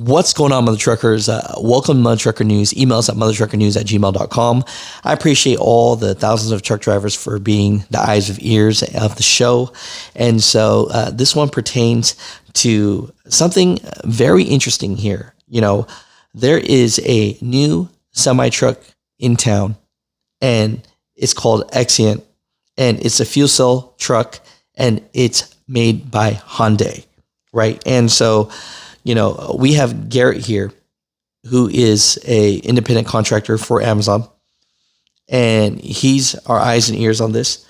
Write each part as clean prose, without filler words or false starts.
What's going on, Mother Truckers? Welcome to Mother Trucker News. Email us at mothertruckernews@gmail.com. I appreciate all the thousands of truck drivers for being the eyes of ears of the show. And so this one pertains to something very interesting here. You know, there is a new semi-truck in town, and it's called Exient, and it's a fuel cell truck, and it's made by Hyundai, right? And so we have Garrett here, who is a independent contractor for Amazon, and he's our eyes and ears on this.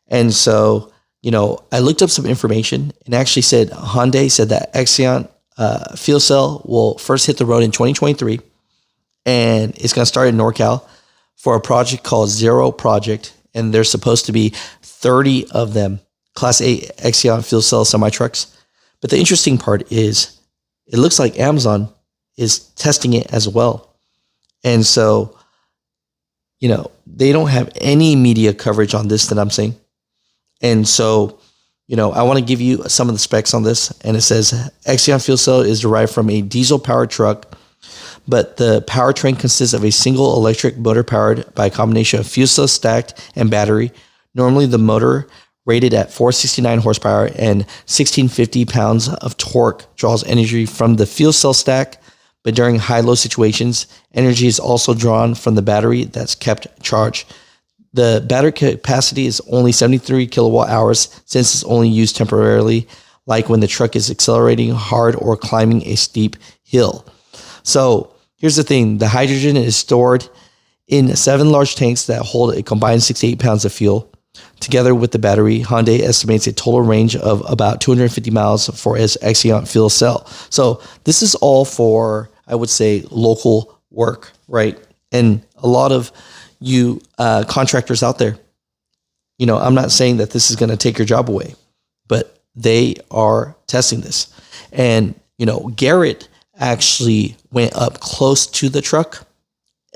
And so, I looked up some information and actually said Hyundai said that Exient fuel cell will first hit the road in 2023, and it's going to start in NorCal for a project called Zero Project, and there's supposed to be 30 of them, Class 8 Exient fuel cell semi-trucks. But the interesting part is, it looks like Amazon is testing it as well. And so, they don't have any media coverage on this that I'm seeing. And so, I want to give you some of the specs on this. And it says Exient fuel cell is derived from a diesel powered truck, but the powertrain consists of a single electric motor powered by a combination of fuel cell stacked and battery. Normally the motor, rated at 469 horsepower and 1,650 pounds of torque, draws energy from the fuel cell stack, but during high-low situations, energy is also drawn from the battery that's kept charged. The battery capacity is only 73 kilowatt hours since it's only used temporarily, like when the truck is accelerating hard or climbing a steep hill. So here's the thing. The hydrogen is stored in 7 large tanks that hold a combined 68 pounds of fuel. Together with the battery, Hyundai estimates a total range of about 250 miles for its Exient fuel cell. So this is all for, I would say, local work, right? And a lot of you contractors out there, I'm not saying that this is going to take your job away, but they are testing this. And, Garrett actually went up close to the truck.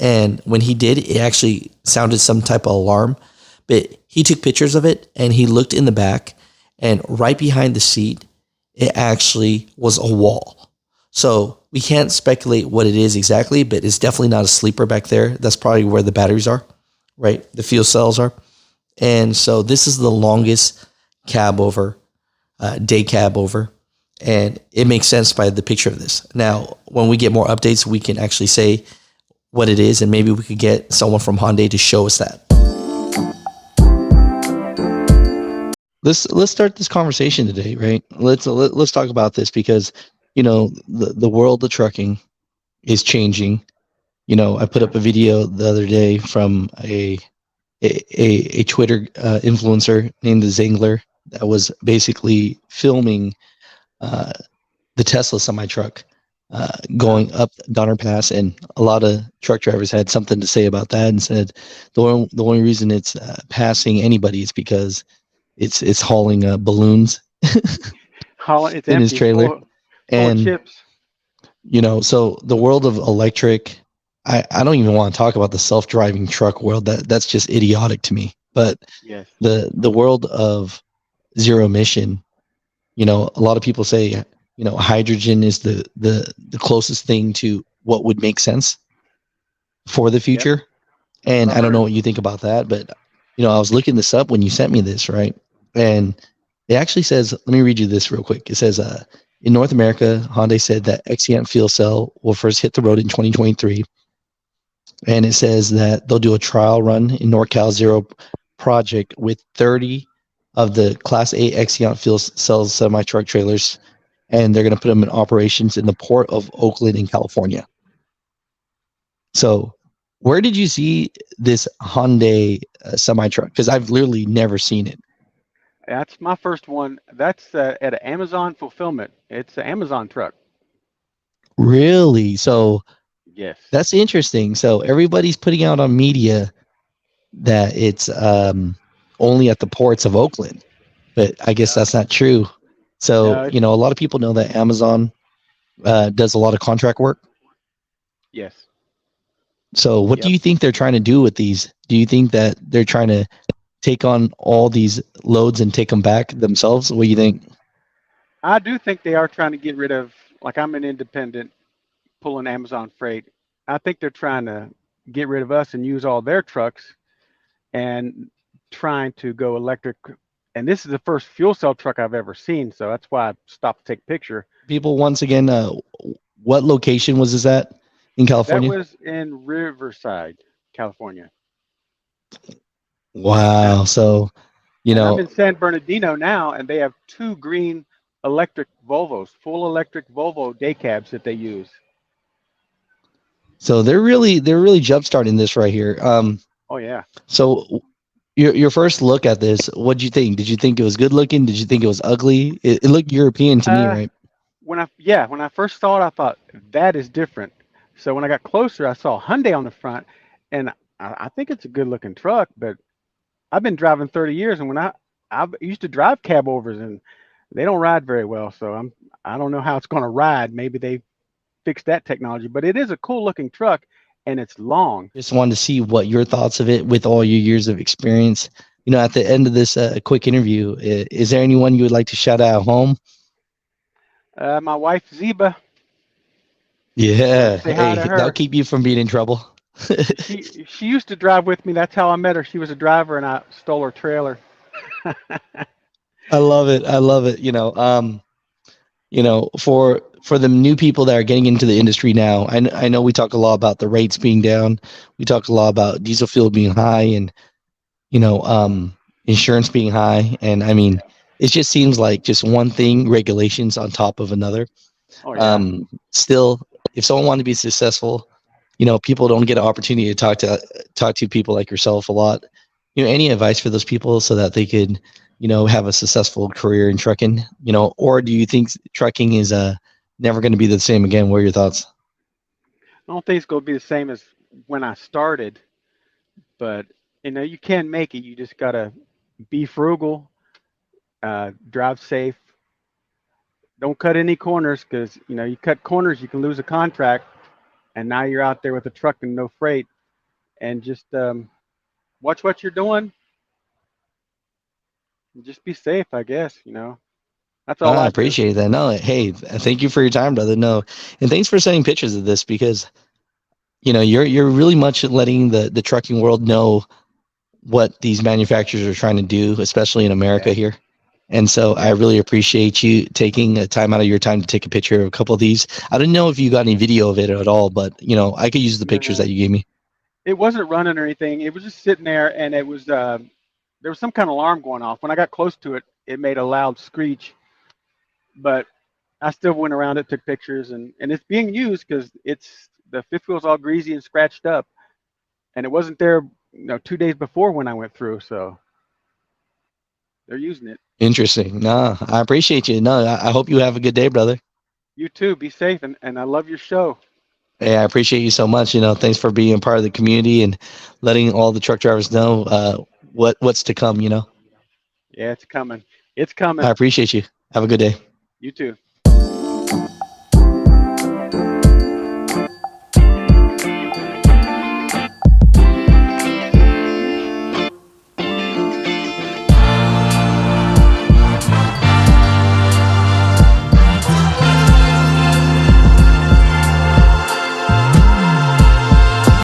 And when he did, it actually sounded some type of alarm. But he took pictures of it and he looked in the back, and right behind the seat, it actually was a wall. So we can't speculate what it is exactly, but it's definitely not a sleeper back there. That's probably where the batteries are, right? The fuel cells are. And so this is the longest cab over, day cab over. And it makes sense by the picture of this. Now, when we get more updates, we can actually say what it is, and maybe we could get someone from Hyundai to show us that. Let's start this conversation today, right? Let's talk about this because the world of trucking is changing. I put up a video the other day from a Twitter influencer named the Zangler that was basically filming the Tesla semi truck going up Donner Pass, and a lot of truck drivers had something to say about that and said the only reason it's passing anybody is because it's hauling balloons it's in his trailer, full and chips. So the world of electric, I don't even want to talk about the self-driving truck world. That's just idiotic to me. But Yes, the world of zero emission, a lot of people say hydrogen is the closest thing to what would make sense for the future. Yep. And I don't know what you think about that, but I was looking this up when you sent me this, right? And it actually says, let me read you this real quick. It says, in North America, Hyundai said that Exient fuel cell will first hit the road in 2023. And it says that they'll do a trial run in NorCal Zero Project with 30 of the Class 8 Exient fuel cell semi-truck trailers, and they're going to put them in operations in the port of Oakland in California. So where did you see this Hyundai semi-truck? Because I've literally never seen it. That's my first one. That's at an Amazon fulfillment. It's an Amazon truck. Really? So yes, that's interesting. So everybody's putting out on media that it's only at the ports of Oakland, but I guess that's not true. So, a lot of people know that Amazon does a lot of contract work. Yes. So what do you think they're trying to do with these? Do you think that they're trying to take on all these loads and take them back themselves? What do you think? I do think they are trying to get rid of, like, I'm an independent pulling Amazon freight. I think they're trying to get rid of us and use all their trucks and trying to go electric. And this is the first fuel cell truck I've ever seen, so that's why I stopped to take a picture. People, once again, what location was this at in That California? was in Riverside, California. And, Wow. So, you and I'm know, in San Bernardino now, and they have two green electric Volvos, full electric Volvo day cabs that they use. so they're really jumpstarting this right here. Oh yeah. So your first look at this, what'd you think? Did you think it was good looking? Did you think it was ugly? It looked European to me, Uh, right? when I first saw it, I thought that is different. So when I got closer, I saw Hyundai on the front, and I think it's a good looking truck. But I've been driving 30 years, and when I used to drive cab overs, and they don't ride very well. So I don't know how it's going to ride. Maybe they fixed that technology, but it is a cool looking truck, and it's long. Just wanted to see what your thoughts of it with all your years of experience. At the end of this quick interview, is there anyone you would like to shout out at home? My wife Zeba, I want Yeah. to say hi to Hey, that'll her. keep you from being in trouble. She used to drive with me. That's how I met her. She was a driver, and I stole her trailer. I love it. I love it. For the new people that are getting into the industry now, I know we talk a lot about the rates being down. We talk a lot about diesel fuel being high and, you know, um, insurance being high. And I mean, it just seems like just one thing, regulations on top of another. Oh yeah. Still, if someone wanted to be successful, people don't get an opportunity to talk to people like yourself a lot. Any advice for those people so that they could, have a successful career in trucking, or do you think trucking is never going to be the same again? What are your thoughts? I don't think it's going to be the same as when I started, but you can make it. You just gotta be frugal, drive safe, don't cut any corners because you cut corners, you can lose a contract, and now you're out there with a truck and no freight. And just watch what you're doing. And just be safe, I guess. That's all I I do. appreciate that. No, hey, thank you for your time, brother. No, and thanks for sending pictures of this because you're really much letting the trucking world know what these manufacturers are trying to do, especially in America Yeah, here. And so I yeah. really appreciate you taking a time out of your time to take a picture of a couple of these. I didn't know if you got any video of it at all, but I could use the pictures that No, you gave me. it wasn't running or anything. It was just sitting there, and it was there was some kind of alarm going off. When I got close to it, it made a loud screech. But I still went around it, took pictures, and it's being used because it's the fifth wheel's all greasy and scratched up, and it wasn't there, 2 days before when I went through. So they're using it. Interesting. No, I appreciate you. No, I hope you have a good day, brother. You too. Be safe, and I love your show. Hey, I appreciate you so much. Thanks for being part of the community and letting all the truck drivers know what's to come. Yeah, it's coming. It's I coming. appreciate you. Have a good day. You too.